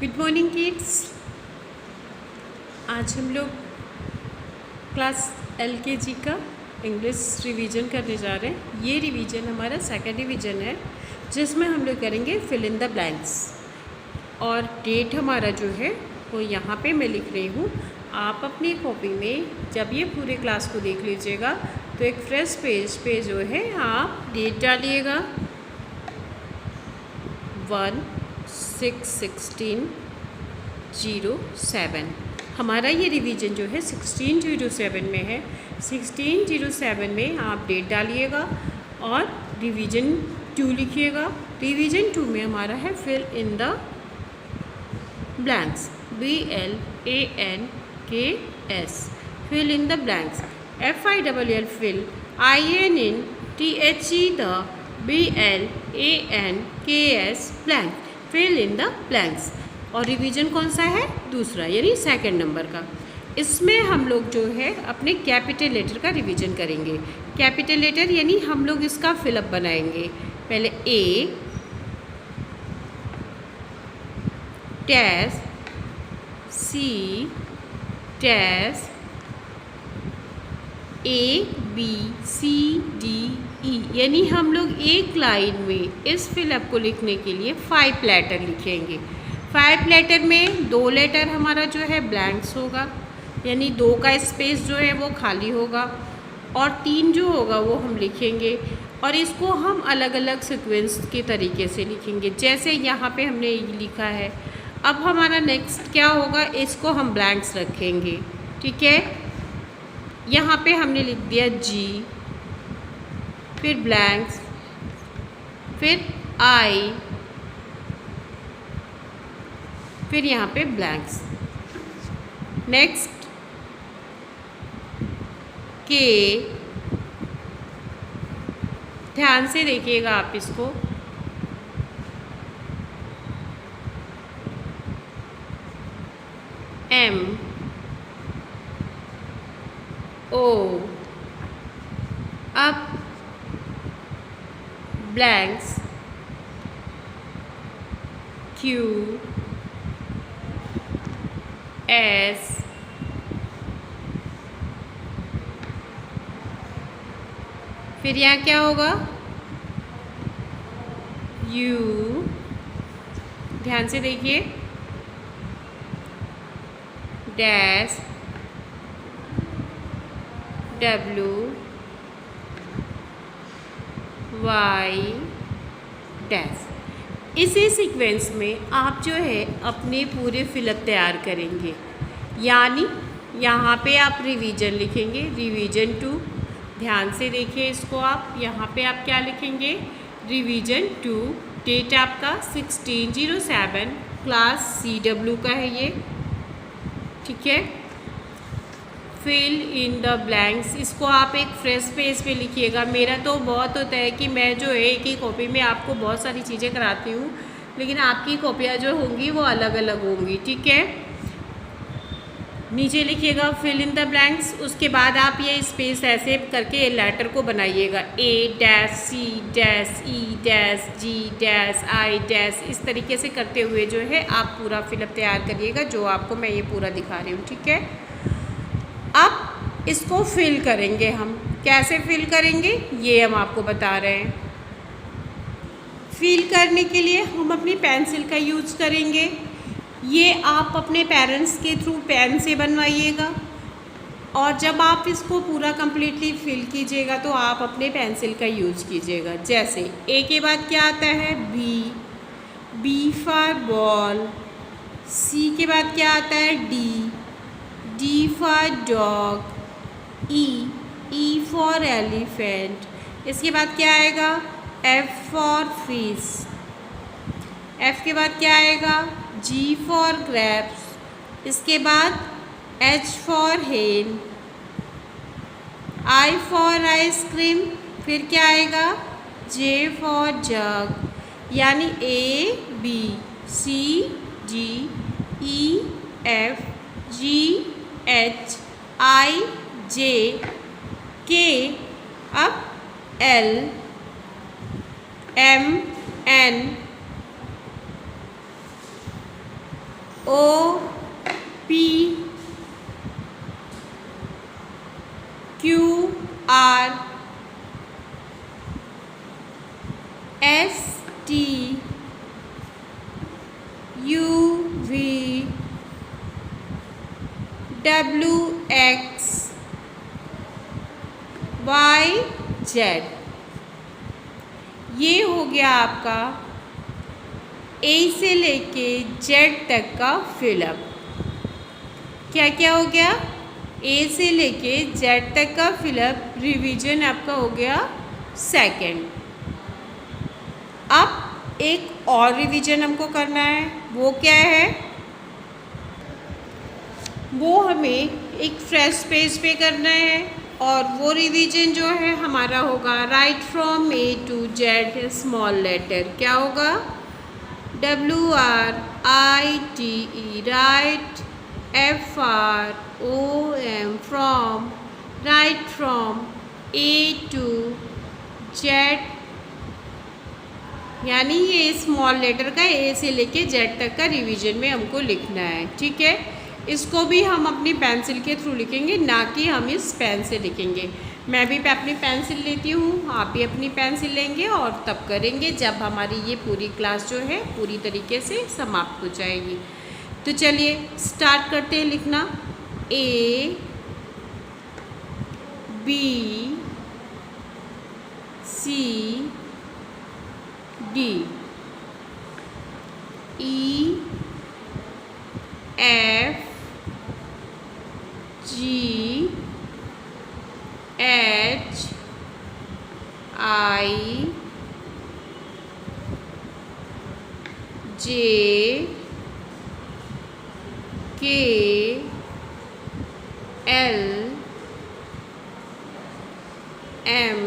Good morning kids. आज हम लोग क्लास LKG का इंग्लिश रिवीजन करने जा रहे हैं। ये रिवीजन हमारा सेकंड रिवीजन है जिसमें हम लोग करेंगे फिल इन द ब्लैंक्स। और डेट हमारा जो है वो यहाँ पे मैं लिख रही हूँ। आप अपनी कॉपी में जब ये पूरे क्लास को देख लीजिएगा तो एक फ्रेश पेज पे जो है आप डेट डालिएगा 1/6/16/07। हमारा ये रिवीजन जो है 16/07 में है। 16/07 में आप डेट डालिएगा और रिवीजन 2 लिखिएगा। रिवीजन 2 में हमारा है fill in the blanks, BLANKS, fill in the blanks, FILL fill, INNTHE the, BLANKS blank, fill in the blanks. और रिवीजन कौन सा है? दूसरा, यानी सेकंड नंबर का। इसमें हम लोग जो है अपने कैपिटल लेटर का रिवीजन करेंगे। कैपिटल लेटर यानी हम लोग इसका फिलअप बनाएंगे। पहले A dash, C dash, ABCDE, यानी हम लोग एक लाइन में इस फिलअप को लिखने के लिए 5 लेटर लिखेंगे। 5 लेटर में 2 लेटर हमारा जो है ब्लैंक्स होगा, यानी 2 का स्पेस जो है वो खाली होगा, और 3 जो होगा वो हम लिखेंगे। और इसको हम अलग अलग सीक्वेंस के तरीके से लिखेंगे, जैसे यहाँ पे हमने लिखा है। अब हमारा नेक्स्ट क्या होगा, इसको हम ब्लैंक्स रखेंगे। ठीक है, यहाँ पे हमने लिख दिया G, फिर ब्लैंक्स, फिर I, फिर यहाँ पे ब्लैंक्स। नेक्स्ट K, ध्यान से देखिएगा आप इसको। M O, अब ब्लैंक्स Q S, फिर यहाँ क्या होगा U, ध्यान से देखिए, डैश W Y डैश। इसी सीक्वेंस में आप जो है अपने पूरे फिलअप तैयार करेंगे। यानी यहाँ पे आप रिवीजन लिखेंगे, रिवीजन 2। ध्यान से देखिए इसको आप, यहाँ पे आप क्या लिखेंगे, रिवीजन 2। डेट आपका 16/07, क्लास CW का है ये। ठीक है, फिल इन द ब्लैंक्स, इसको आप एक फ्रेश पेज पे लिखिएगा। मेरा तो बहुत होता है कि मैं जो है एक ही कॉपी में आपको बहुत सारी चीज़ें कराती हूँ, लेकिन आपकी कॉपियाँ जो होंगी वो अलग अलग होंगी। ठीक है, नीचे लिखिएगा फिल इन द ब्लैंक्स। उसके बाद आप ये स्पेस ऐसे करके लेटर को बनाइएगा, A dash, C dash, E dash, G dash, I dash. इस तरीके से करते हुए जो है आप पूरा फिलअप तैयार करिएगा, जो आपको मैं ये पूरा दिखा रही हूँ। ठीक है, अब इसको फिल करेंगे हम। कैसे फिल करेंगे ये हम आपको बता रहे हैं। फिल करने के लिए हम अपनी पेंसिल का यूज करेंगे। ये आप अपने पेरेंट्स के थ्रू पेन से बनवाइएगा, और जब आप इसको पूरा कंप्लीटली फिल कीजिएगा तो आप अपने पेंसिल का यूज कीजिएगा। जैसे A के बाद क्या आता है, B फॉर बॉल। C के बाद क्या आता है, D for dog. E for elephant. इसके बाद क्या आएगा, F फॉर फिश। F के बाद क्या आएगा, G फॉर ग्रेप्स। इसके बाद H फॉर हेन, I फॉर आइसक्रीम। फिर क्या आएगा, J फॉर जग। यानी ABCDEFGHIJ K, अब LMN O P Q R S T U V W X Y Z। ये हो गया आपका A से लेके Z तक का फिलअप। क्या क्या हो गया? A से लेके Z तक का फिलअप रिवीजन आपका हो गया सेकंड। अब एक और रिवीजन हमको करना है, वो क्या है? वो हमें एक फ्रेश पेज पे करना है और वो रिवीजन जो है हमारा होगा write from A to Z small letter. क्या होगा? WRITE write, FROM from, write from A to Z, यानी ये स्मॉल लेटर का A से लेके Z तक का रिवीजन में हमको लिखना है। ठीक है, इसको भी हम अपनी पेंसिल के थ्रू लिखेंगे, ना कि हम इस पेन से लिखेंगे। मैं भी अपनी पेंसिल लेती हूँ, आप भी अपनी पेंसिल लेंगे और तब करेंगे जब हमारी ये पूरी क्लास जो है पूरी तरीके से समाप्त हो जाएगी। तो चलिए स्टार्ट करते हैं लिखना। A B C D E F G H I J K L M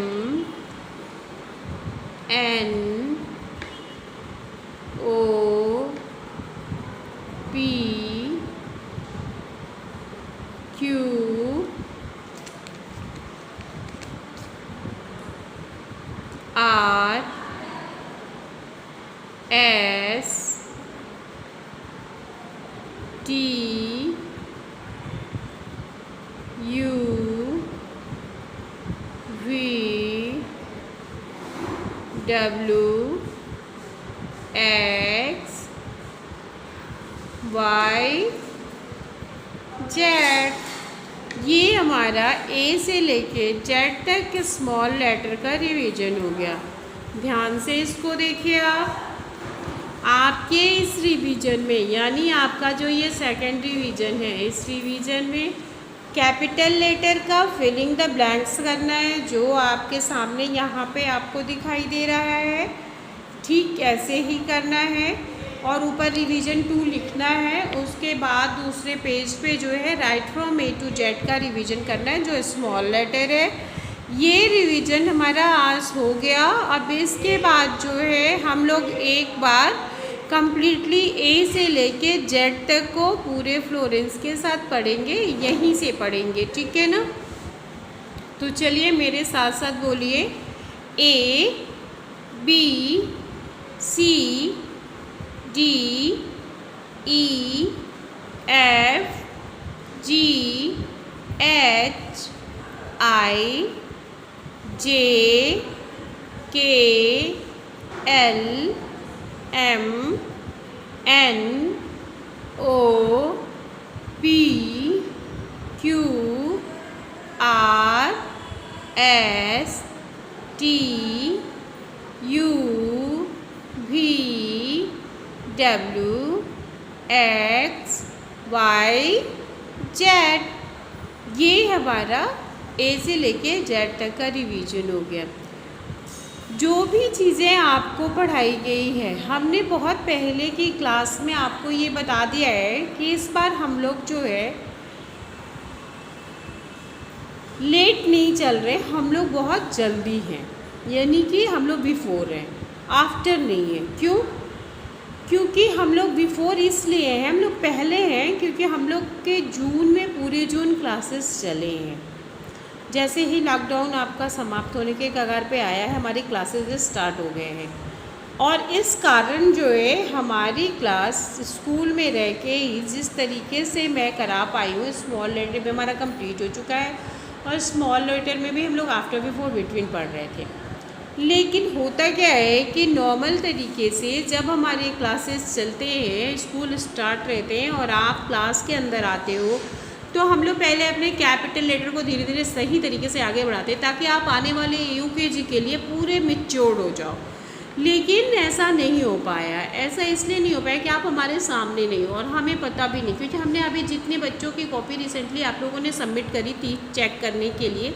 N O P Q R S T U V W X Y Z। ये हमारा A से लेके Z तक स्मॉल लेटर का revision हो गया। ध्यान से इसको देखिए आपके इस रिवीजन में, यानी आपका जो ये सेकंड रिवीजन है, इस रिवीजन में कैपिटल लेटर का फिलिंग द ब्लैंक्स करना है, जो आपके सामने यहाँ पे आपको दिखाई दे रहा है। ठीक ऐसे ही करना है और ऊपर रिवीजन 2 लिखना है। उसके बाद दूसरे पेज पे जो है write from A to Z का रिवीजन करना है, जो स्मॉल लेटर है। ये रिवीजन हमारा आज हो गया। अब इसके बाद जो है हम लोग एक बार कंप्लीटली A से लेके Z तक को पूरे फ्लोरेंस के साथ पढ़ेंगे, यहीं से पढ़ेंगे। ठीक है ना? तो चलिए मेरे साथ साथ बोलिए। A B C D E F G H I J K L M N O P Q R S T U V W X Y Z। ये हमारा A से लेके Z तक का रिवीजन हो गया। जो भी चीज़ें आपको पढ़ाई गई है, हमने बहुत पहले की क्लास में आपको ये बता दिया है कि इस बार हम लोग जो है लेट नहीं चल रहे, हम लोग बहुत जल्दी हैं, यानी कि हम लोग बिफोर हैं, आफ्टर नहीं है। क्यों? क्योंकि हम लोग बिफोर इसलिए हैं, हम लोग पहले हैं क्योंकि हम लोग के जून में पूरे जून क्लासेस चले हैं। जैसे ही लॉकडाउन आपका समाप्त होने के कगार पे आया है, हमारी क्लासेस स्टार्ट हो गए हैं। और इस कारण जो है हमारी क्लास स्कूल में रह के ही जिस तरीके से मैं करा पाई हूँ, स्मॉल लेटर भी हमारा कंप्लीट हो चुका है और स्मॉल लेटर में भी हम लोग आफ्टर बिफोर बिटवीन पढ़ रहे थे। लेकिन होता क्या है कि नॉर्मल तरीके से जब हमारे क्लासेस चलते हैं, स्कूल स्टार्ट रहते हैं और आप क्लास के अंदर आते हो, तो हम लोग पहले अपने कैपिटल लेटर को धीरे धीरे सही तरीके से आगे बढ़ाते हैं ताकि आप आने वाले यूकेजी के लिए पूरे मैच्योर्ड हो जाओ। लेकिन ऐसा नहीं हो पाया। ऐसा इसलिए नहीं हो पाया कि आप हमारे सामने नहीं हो और हमें पता भी नहीं, क्योंकि हमने अभी जितने बच्चों की कॉपी रिसेंटली आप लोगों ने सबमिट करी थी चेक करने के लिए,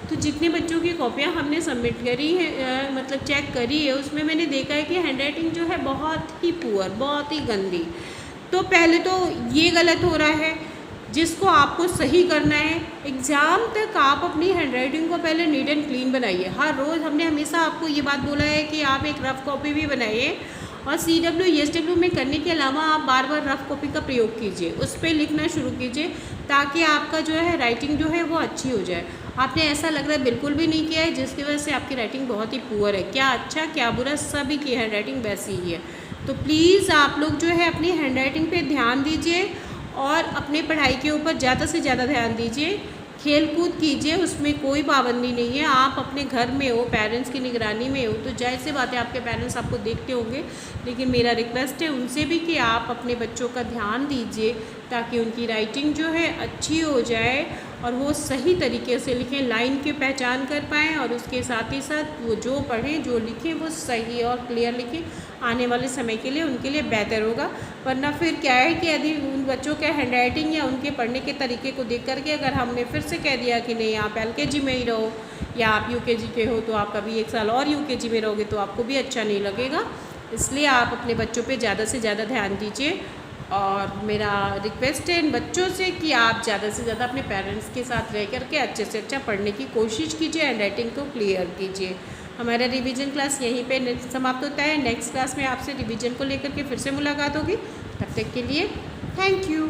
तो जितने बच्चों की कॉपियाँ हमने सबमिट करी है मतलब चेक करी है, उसमें मैंने देखा है कि हैंडराइटिंग जो है बहुत ही पुअर, बहुत ही गंदी। तो पहले तो ये गलत हो रहा है जिसको आपको सही करना है। एग्ज़ाम तक आप अपनी हैंडराइटिंग को पहले नीट एंड क्लीन बनाइए। हर रोज़ हमने हमेशा आपको ये बात बोला है कि आप एक रफ़ कॉपी भी बनाइए और CW ESW में करने के अलावा आप बार बार रफ़ कॉपी का प्रयोग कीजिए, उस पर लिखना शुरू कीजिए ताकि आपका जो है राइटिंग जो है वो अच्छी हो जाए। आपने ऐसा लग रहा है बिल्कुल भी नहीं किया है, जिसकी वजह से आपकी राइटिंग बहुत ही पुअर है। क्या अच्छा क्या बुरा सभी की हैंडराइटिंग वैसी ही है। तो प्लीज़ आप लोग जो है अपनी हैंडराइटिंग पे ध्यान दीजिए और अपने पढ़ाई के ऊपर ज़्यादा से ज़्यादा ध्यान दीजिए। खेल कूद कीजिए, उसमें कोई पाबंदी नहीं है। आप अपने घर में हो, पेरेंट्स की निगरानी में हो, तो जाहिर सी बात है आपके पेरेंट्स आपको देखते होंगे, लेकिन मेरा रिक्वेस्ट है उनसे भी कि आप अपने बच्चों का ध्यान दीजिए ताकि उनकी राइटिंग जो है अच्छी हो जाए और वो सही तरीके से लिखें, लाइन की पहचान कर पाएँ और उसके साथ ही साथ वो जो पढ़ें जो लिखें वो सही और क्लियर लिखें। आने वाले समय के लिए उनके लिए बेहतर होगा। वरना फिर क्या है कि यदि उन बच्चों के हैंडराइटिंग या उनके पढ़ने के तरीके को देख करके अगर हमने फिर से कह दिया कि नहीं आप LKG में ही रहो या आप UKG के हो तो आप कभी 1 साल और UKG में रहोगे तो आपको भी अच्छा नहीं लगेगा। इसलिए आप अपने बच्चों पे ज़्यादा से ज़्यादा ध्यान दीजिए और मेरा रिक्वेस्ट है इन बच्चों से कि आप ज़्यादा से ज़्यादा अपने पेरेंट्स के साथ रह करके अच्छे से अच्छा पढ़ने की कोशिश कीजिए, हैंडराइटिंग को क्लियर कीजिए। हमारा रिवीजन क्लास यहीं पे समाप्त होता है। नेक्स्ट क्लास में आपसे रिवीजन को लेकर के फिर से मुलाकात होगी। तब तक के लिए थैंक यू।